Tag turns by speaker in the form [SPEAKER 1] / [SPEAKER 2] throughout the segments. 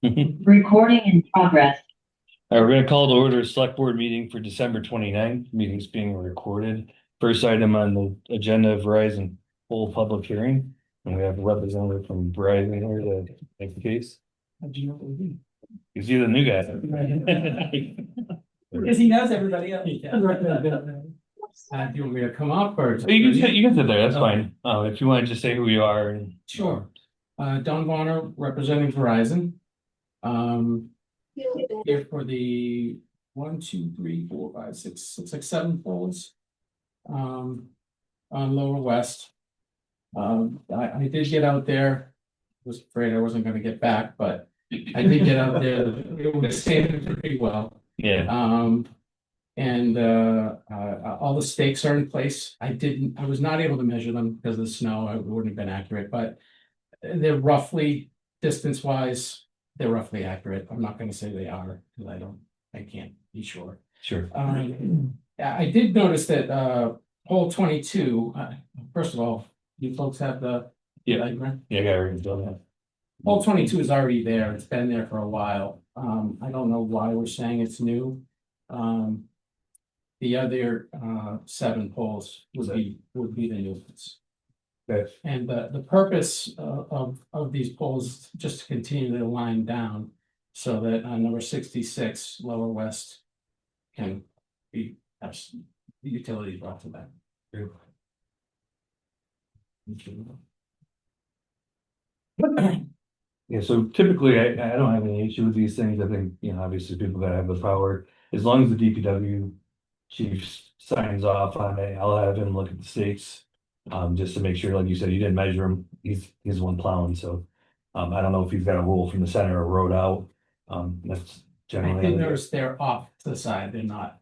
[SPEAKER 1] Recording in progress.
[SPEAKER 2] All right, we're gonna call to order a select board meeting for December 29th. Meeting's being recorded. First item on the agenda, Verizon full public hearing. And we have a representative from Verizon here to make the case.
[SPEAKER 3] How'd you know it was me?
[SPEAKER 2] Is he the new guy?
[SPEAKER 3] Because he knows everybody else. Do you want me to come up or?
[SPEAKER 2] You can sit there, that's fine. If you want to just say who you are and.
[SPEAKER 3] Sure. Don Bonner, representing Verizon. Here for the 1, 2, 3, 4, 5, 6, looks like 7 poles. On Lower West. I did get out there. Was afraid I wasn't gonna get back, but I did get out there. It was standing pretty well.
[SPEAKER 2] Yeah,
[SPEAKER 3] And all the stakes are in place. I was not able to measure them because of the snow. It wouldn't have been accurate, but they're roughly, distance wise, they're roughly accurate. I'm not gonna say they are, because I can't be sure.
[SPEAKER 2] sure.
[SPEAKER 3] I did notice that hole 22, first of all, you folks have the
[SPEAKER 2] Yeah.
[SPEAKER 3] diagram?
[SPEAKER 2] Yeah, I got already done that.
[SPEAKER 3] Hole 22 is already there. It's been there for a while. I don't know why we're saying it's new. The other 7 poles would be the new ones.
[SPEAKER 2] Okay.
[SPEAKER 3] And the purpose of these poles, just to continue the line down, so that number 66 Lower West can have the utilities brought to them.
[SPEAKER 2] Yeah, so typically I don't have any issue with these things. I think, obviously people that have the power, as long as the DPW chief signs off on it, I'll have him look at the stakes. Just to make sure, like you said, you didn't measure him. He's the one plowing, so. I don't know if he's got a rule from the center or road out. That's
[SPEAKER 3] I did
[SPEAKER 2] generally.
[SPEAKER 3] notice they're off to the side. They're not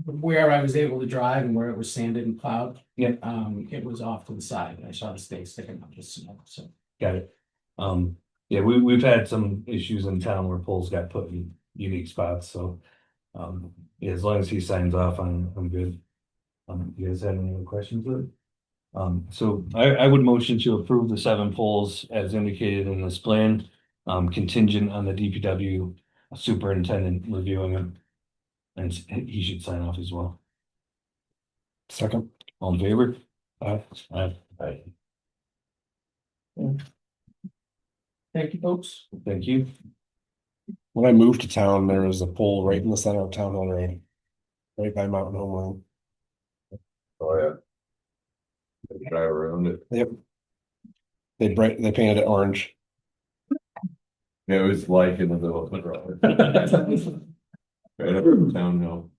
[SPEAKER 3] where I was able to drive and where it was sanded and plowed.
[SPEAKER 2] Yeah.
[SPEAKER 3] It was off to the side. I saw the stakes sticking up just snow, so.
[SPEAKER 2] Got it. Yeah, we've had some issues in town where poles got put in unique spots, so. Yeah, as long as he signs off, I'm good. You guys have any other questions with it? So I would motion to approve the 7 poles as indicated in this plan, contingent on the DPW superintendent reviewing them. And he should sign off as well.
[SPEAKER 4] Second.
[SPEAKER 2] All in favor? Aye. Aye.
[SPEAKER 3] Thank you, folks.
[SPEAKER 2] Thank you.
[SPEAKER 4] When I moved to town, there was a pole right in the center of Town Hill Road, right by Mountain Home Line.
[SPEAKER 5] Oh, yeah. They drive around it.
[SPEAKER 4] Yep. They painted it orange.
[SPEAKER 5] It was like in the middle of the road. Right up in town hill.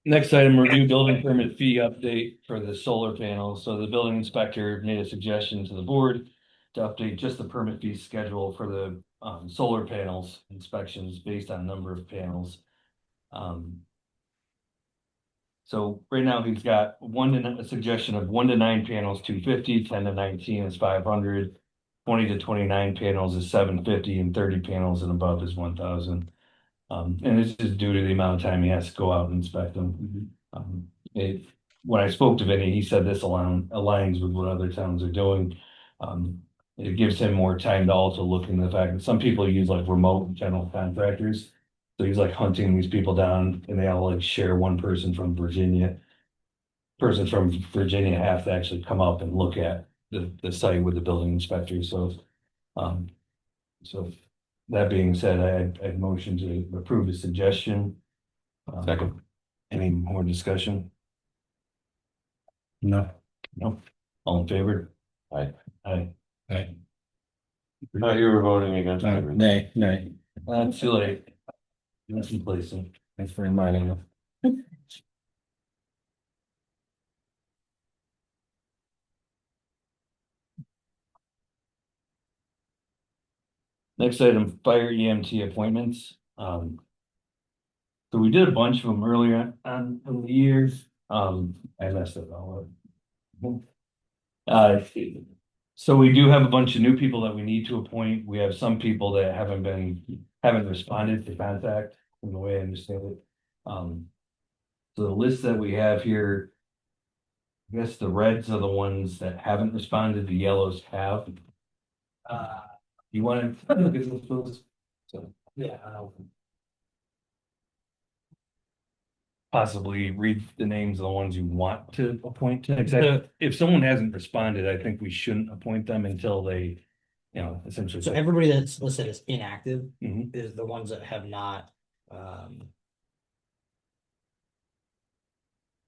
[SPEAKER 2] Next item, review building permit fee update for the solar panels. So the building inspector made a suggestion to the board to update just the permit fee schedule for the solar panels inspections based on number of panels. So right now he's got a suggestion of 1 to 9 panels, 250, 10 to 19 is 500, 20 to 29 panels is 750, and 30 panels and above is 1,000. And this is due to the amount of time he has to go out and inspect them. When I spoke to Vinny, he said this aligns with what other towns are doing. It gives him more time to also look into the fact that some people use like remote general contractors. So he's like hunting these people down and they all like share one person from Virginia. Persons from Virginia have to actually come up and look at the site with the building inspector. So that being said, I motion to approve the suggestion.
[SPEAKER 5] Second.
[SPEAKER 2] Any more discussion?
[SPEAKER 4] No.
[SPEAKER 2] No. All in favor?
[SPEAKER 5] Aye.
[SPEAKER 2] Aye.
[SPEAKER 4] Aye.
[SPEAKER 5] No, you were voting against it.
[SPEAKER 4] Nay.
[SPEAKER 2] That's too late. That's complacent.
[SPEAKER 4] Thanks for reminding me.
[SPEAKER 2] Next item, fire EMT appointments. So So we did a bunch of them earlier on in the years. I messed it all up. So we do have a bunch of new people that we need to appoint. We have some people that haven't responded to contact, from the way I understand it. So the list that we have here, I guess the reds are the ones that haven't responded, the yellows have. You want to look at those? So,
[SPEAKER 3] Yeah.
[SPEAKER 2] possibly read the names of the ones you want to appoint to executive. If someone hasn't responded, I think we shouldn't appoint them until they, essentially.
[SPEAKER 6] So everybody that's listed as inactive
[SPEAKER 2] Mhm.
[SPEAKER 6] is the ones that have not,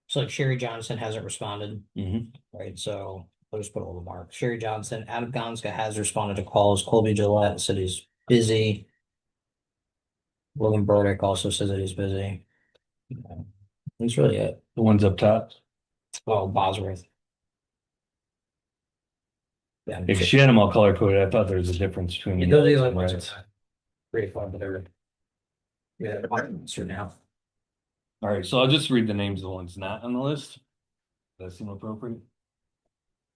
[SPEAKER 6] so like Sherry Johnson hasn't responded,
[SPEAKER 2] Mhm.
[SPEAKER 6] right? So I'll just put all the marks. Sherry Johnson, Adam Gonska has responded to calls. Colby Gillette said he's busy. William Burdick also says that he's busy. That's really it.
[SPEAKER 2] The ones up top.
[SPEAKER 6] Oh, Bosworth. Yeah,
[SPEAKER 2] If she had them all color coded, I thought there was a difference between.
[SPEAKER 6] those are the
[SPEAKER 2] yellows
[SPEAKER 6] only
[SPEAKER 2] and
[SPEAKER 6] ones
[SPEAKER 2] reds.
[SPEAKER 6] that are pretty fun, but they're yeah, sure now.
[SPEAKER 2] All right, so I'll just read the names of the ones not on the list. Does that seem appropriate?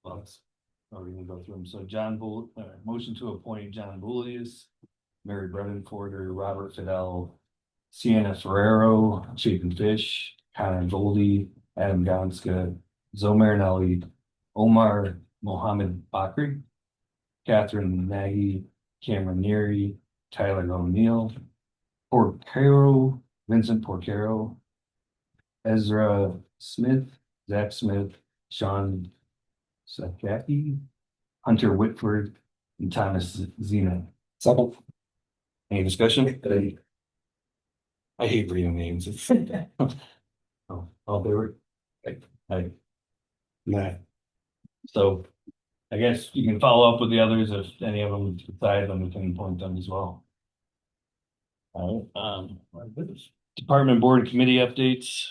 [SPEAKER 2] Well, we can go through them. So motion to appoint John Bullius, Mary Brennan Porter, Robert Fidel, Sienna Ferrero, Chapin Fish, Connor Goldie, Adam Gonska, Zoe Marinelli, Omar Mohammed Bakri, Catherine Nagy, Cameron Neary, Tyler O'Neill, Porcaro, Vincent Porcaro, Ezra Smith, Zach Smith, Sean Sakaki, Hunter Whitford, and Thomas Zena.
[SPEAKER 4] Second.
[SPEAKER 2] Any discussion? I hate reading names. Oh, they were.
[SPEAKER 4] Nah.
[SPEAKER 2] So I guess you can follow up with the others if any of them decide, then we can appoint them as well. All right, department board and committee updates.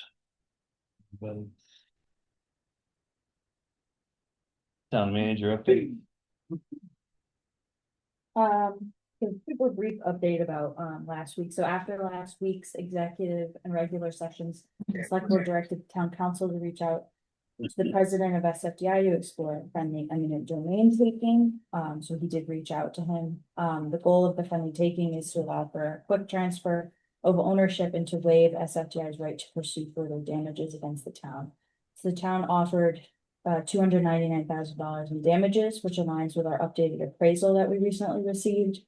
[SPEAKER 2] Town manager update.
[SPEAKER 7] A super brief update about last week. So after last week's executive and regular sessions, the select board directed the town council to reach out to the president of SFDI to explore friendly eminent domain taking. So he did reach out to him. The goal of the friendly taking is to allow for a quick transfer of ownership and to waive SFDI's right to pursue further damages against the town. So the town offered $299,000 in damages, which aligns with our updated appraisal that we recently received.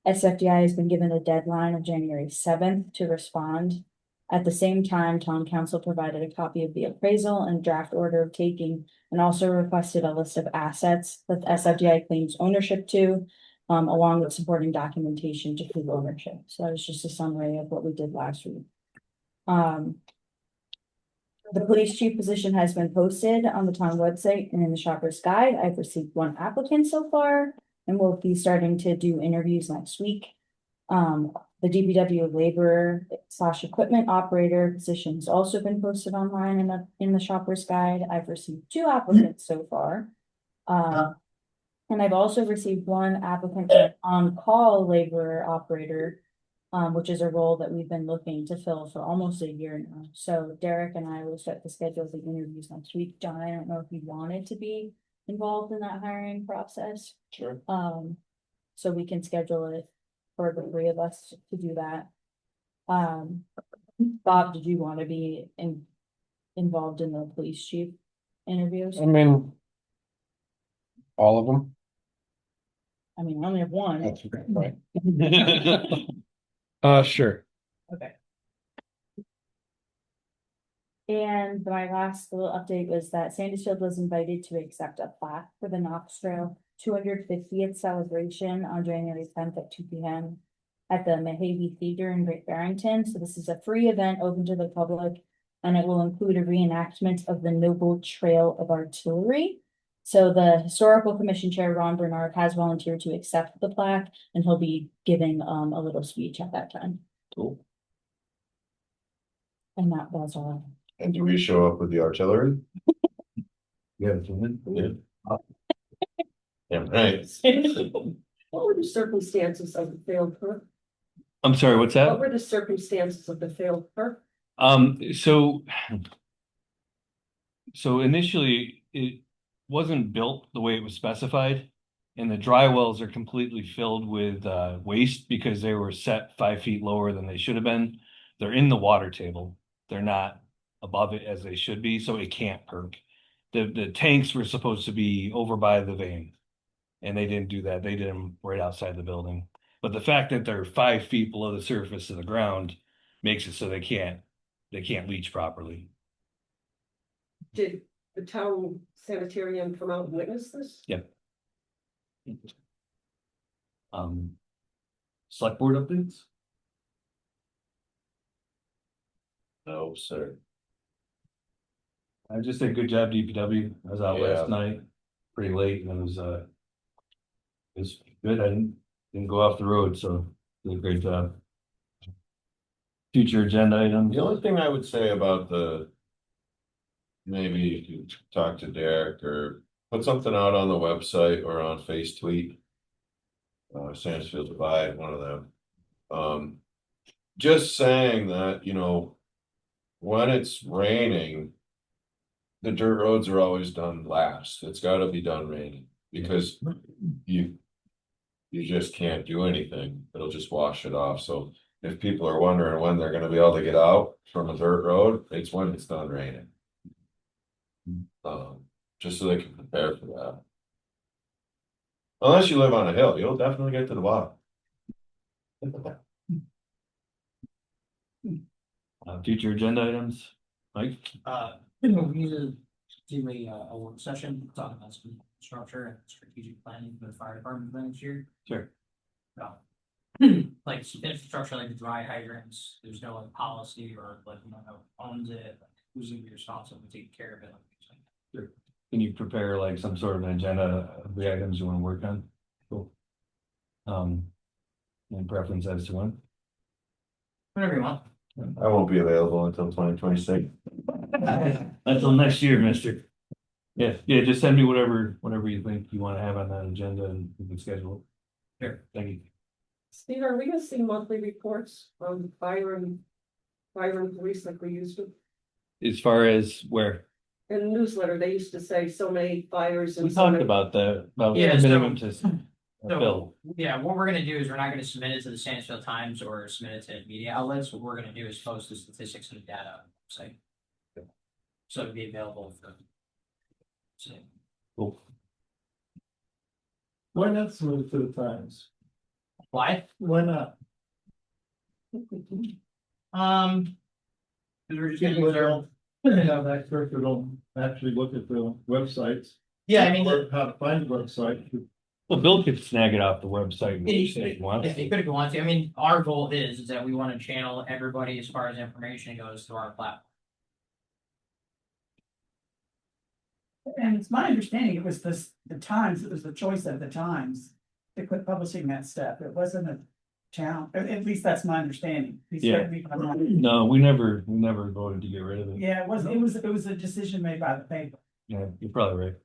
[SPEAKER 7] SFDI has been given a deadline of January 7th to respond. At the same time, town council provided a copy of the appraisal and draft order of taking, and also requested a list of assets that the SFDI claims ownership to, along with supporting documentation to prove ownership. So that was just a summary of what we did last week. The police chief position has been posted on the town website and in the shopper's guide. I've received one applicant so far, and we'll be starting to do interviews next week. The DPW laborer / equipment operator position has also been posted online in the shopper's guide. I've received 2 applicants so far. And I've also received 1 applicant for an on-call laborer operator, which is a role that we've been looking to fill for almost a year now. So Derek and I will set the schedule of the interviews next week. John, I don't know if you wanted to be involved in that hiring process.
[SPEAKER 4] Sure.
[SPEAKER 7] So we can schedule it for the 3 of us to do that. Bob, did you want to be involved in the police chief interviews?
[SPEAKER 4] I mean, all of them.
[SPEAKER 7] I mean, I only have 1.
[SPEAKER 4] That's right. Sure.
[SPEAKER 7] Okay. And my last little update was that Sandisfield was invited to accept a plaque for the Knox Trail 250th celebration on January 10th at 2 p.m. at the Mahavey Theater in Great Barrington. So this is a free event open to the public, and it will include a reenactment of the Noble Trail of Artillery. So the Historical Commission Chair, Ron Bernard, has volunteered to accept the plaque, and he'll be giving a little speech at that time.
[SPEAKER 2] Cool.
[SPEAKER 7] And that was all.
[SPEAKER 5] And do we show up with the artillery?
[SPEAKER 2] Yeah.
[SPEAKER 5] Yeah, right.
[SPEAKER 7] What were the circumstances of the failed trip?
[SPEAKER 2] I'm sorry, what's
[SPEAKER 8] What
[SPEAKER 2] that?
[SPEAKER 8] were the circumstances of the failed perk?
[SPEAKER 2] So initially it wasn't built the way it was specified. And the dry wells are completely filled with waste because they were set 5 feet lower than they should have been. They're in the water table. They're not above it as they should be, so it can't perk. The tanks were supposed to be over by the vein. And they didn't do that. They did them right outside the building. But the fact that they're 5 feet below the surface of the ground makes it so they can't leach properly.
[SPEAKER 8] Did the town sanitarium come out and witness this?
[SPEAKER 2] Yep. Select board updates?
[SPEAKER 5] No, sir.
[SPEAKER 2] I just said good job, DPW. I was out
[SPEAKER 5] Yeah.
[SPEAKER 2] last night, pretty late, and it was good. I didn't go off the road, so did a great job. Future agenda items.
[SPEAKER 5] The only thing I would say about maybe you could talk to Derek or put something out on the website or on Face Tweet. Sandisfield Divide, one of them. Just saying that, when it's raining, the dirt roads are always done last. It's gotta be done raining because you just can't do anything. It'll just wash it off. So if people are wondering when they're gonna be able to get out from a dirt road, it's when it's done raining. Just so they can prepare for that. Unless you live on a hill, you'll definitely get to the bottom.
[SPEAKER 2] Future agenda items, Mike?
[SPEAKER 6] We need to do a work session, talking about some structure and strategic planning for the fire department next year.
[SPEAKER 2] Sure.
[SPEAKER 6] Like infrastructure, like the dry hydrants, there's no like policy or like, who owns it, like, who's gonna be responsible for taking care of it.
[SPEAKER 2] Sure. Can you prepare like some sort of an agenda of the items you want to work on? Cool. Any preference as to when?
[SPEAKER 6] Whatever you want.
[SPEAKER 5] I won't be available until 2026.
[SPEAKER 2] Until next year, mister. Yeah, just send me whatever you think you want to have on that agenda and we can schedule it. Sure, thank you.
[SPEAKER 8] Steve, are we gonna see monthly reports on fire and police like we used to?
[SPEAKER 2] As far as where?
[SPEAKER 8] In the newsletter, they used to say so many fires and
[SPEAKER 2] We
[SPEAKER 8] so
[SPEAKER 2] talked
[SPEAKER 8] many.
[SPEAKER 2] about that, about
[SPEAKER 6] Yeah,
[SPEAKER 2] minimum to
[SPEAKER 6] So,
[SPEAKER 2] Bill.
[SPEAKER 6] yeah, what we're gonna do is we're not gonna submit it to the Sandisfield Times or submit it to media outlets. What we're gonna do is post the statistics and the data on the website. So it'll be available for.
[SPEAKER 2] Cool.
[SPEAKER 9] Why not submit it to the Times?
[SPEAKER 6] Why?
[SPEAKER 9] Why not?
[SPEAKER 6] We're just
[SPEAKER 9] People
[SPEAKER 6] gonna
[SPEAKER 9] don't have experts who don't actually look at the websites.
[SPEAKER 6] Yeah, I mean,
[SPEAKER 9] Or how to find the website.
[SPEAKER 2] Well, Bill could snag it off the website. and
[SPEAKER 6] He-
[SPEAKER 2] say he wants.
[SPEAKER 6] if you could go on to, I mean, our goal is that we wanna channel everybody as far as information goes through our platform.
[SPEAKER 10] And it's my understanding it was the Times, it was the choice of the Times to quit publishing that stuff. It wasn't a town, at least that's my understanding. Please correct me if I'm wrong.
[SPEAKER 2] No, we never voted to get rid of it.
[SPEAKER 10] Yeah, it was a decision made by the paper.
[SPEAKER 2] Yeah, you're probably right.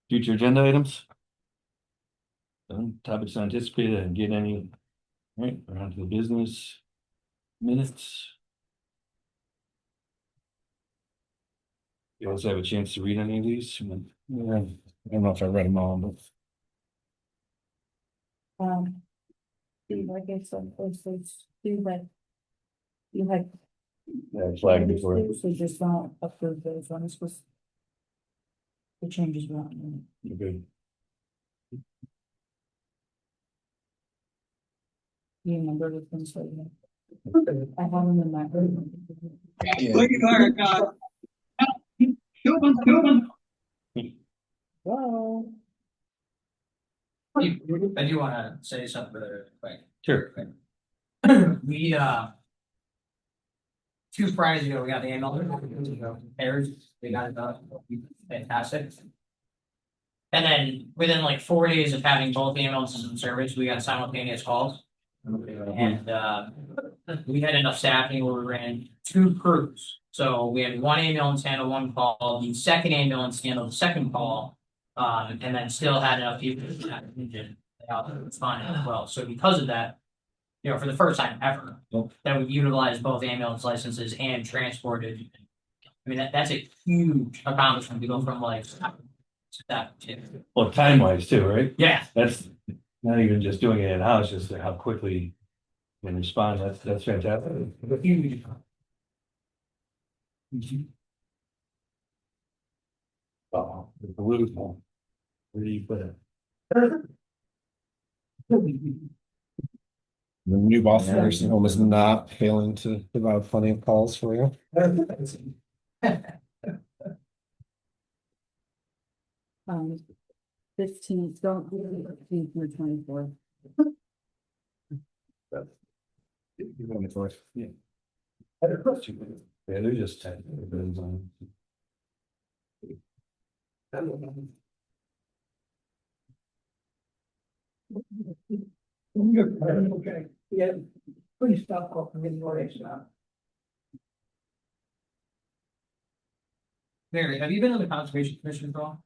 [SPEAKER 2] Future agenda items? Topics anticipated and get any, right, around to the business. Minutes. You guys have a chance to read any of these?
[SPEAKER 4] Yeah, I don't know if I read them all, but
[SPEAKER 7] Steve, I guess, you had.
[SPEAKER 2] Yeah, flagged before.
[SPEAKER 7] So just don't approve those ones, was. The changes were on.
[SPEAKER 2] You're good.
[SPEAKER 7] You remember the things like that? I have them in my. Whoa.
[SPEAKER 6] I do wanna say something really quick.
[SPEAKER 2] Sure.
[SPEAKER 6] We, 2 Fridays ago, we got the email. Errors, they got it done, fantastic. And then within like 4 days of having both ambulances in service, we got simultaneous calls. And, we had enough staffing where we ran 2 crews. So we had 1 ambulance handle 1 call, the second ambulance handled the second call. And then still had enough people to have an engine. out and responded as well. So because of that, you know, for the first time ever,
[SPEAKER 2] Yep.
[SPEAKER 6] that we utilized both ambulance licenses and transported. I mean, that's a huge accomplishment to go from like to that.
[SPEAKER 2] Well, time wise too, right?
[SPEAKER 6] Yeah,
[SPEAKER 2] That's not even just doing it in house, just how quickly you can respond. That's fantastic.
[SPEAKER 6] huge.
[SPEAKER 2] Oh, the blue one. Where do you put it?
[SPEAKER 4] The new Boston nursing home is not failing to provide plenty of calls for you.
[SPEAKER 7] Fifteenth, don't do the 15th and the 24th.
[SPEAKER 2] Yeah. Yeah, they're just ten.
[SPEAKER 10] Okay, yeah, please stop calling me Maurice now.
[SPEAKER 6] Mary, have you been on the conservation commission for a while?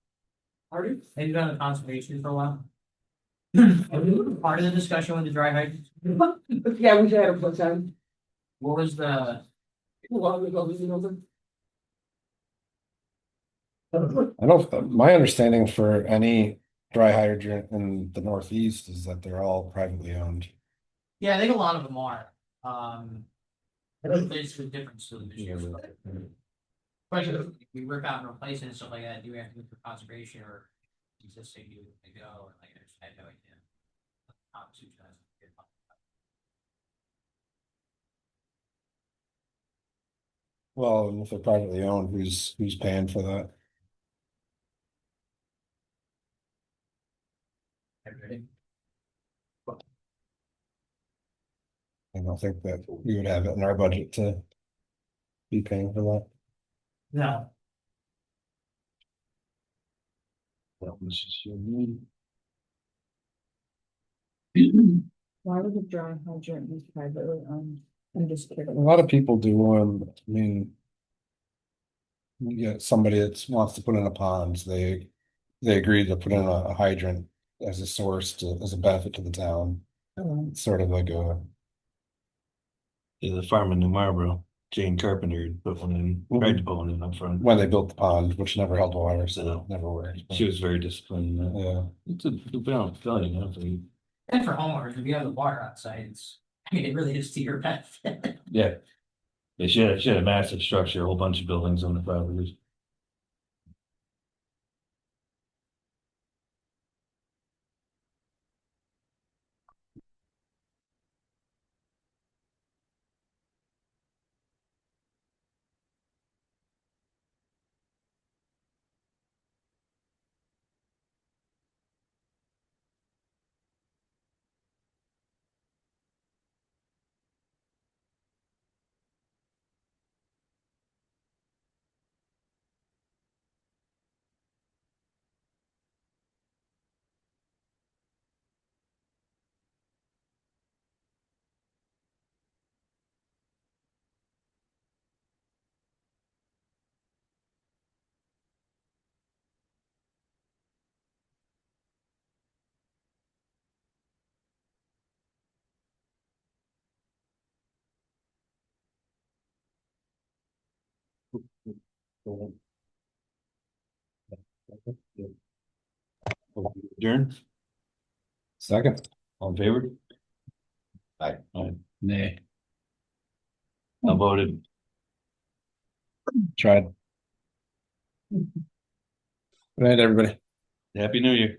[SPEAKER 8] Pardon?
[SPEAKER 6] Have you been on the conservation for a while? Have you been part of the discussion with the dry hydrants?
[SPEAKER 8] Yeah, we had a good time.
[SPEAKER 6] What was the,
[SPEAKER 8] Long ago, you know,
[SPEAKER 4] I don't, my understanding for any dry hydrant in the Northeast is that they're all privately owned.
[SPEAKER 6] yeah, I think a lot of them are, there's a difference to the question, if we rip out and replace it and stuff like that, do we have to go for conservation or existing, do they go, or like, I just had no idea.
[SPEAKER 4] Well, and if they're privately owned, who's paying for that? I don't think that we would have it in our budget to be paying for that.
[SPEAKER 6] No,
[SPEAKER 7] Why would the dry hydrant be privately owned? I'm just
[SPEAKER 4] A
[SPEAKER 7] curious.
[SPEAKER 4] lot of people do, I mean. You get somebody that wants to put in a pond, they agree to put in a hydrant as a source as a benefit to the town. It's sort of like
[SPEAKER 2] Yeah, the farm in New Marlboro, Jane Carpenter put one in, tried to put one in up front.
[SPEAKER 4] when they built the pond, which never held water, so it never worked.
[SPEAKER 2] She was very disciplined. in that.
[SPEAKER 4] Yeah,
[SPEAKER 2] It's a feeling, you know, so
[SPEAKER 6] and for homeowners, if you have the water outside, it's, I mean, it really is to your benefit.
[SPEAKER 2] yeah. They should have massive structure, a whole bunch of buildings on the properties. Adjourn,
[SPEAKER 4] second.
[SPEAKER 2] all in favor?
[SPEAKER 5] Aye.
[SPEAKER 2] Nay. I voted.
[SPEAKER 4] Tried. Good night, everybody.
[SPEAKER 2] Happy New Year.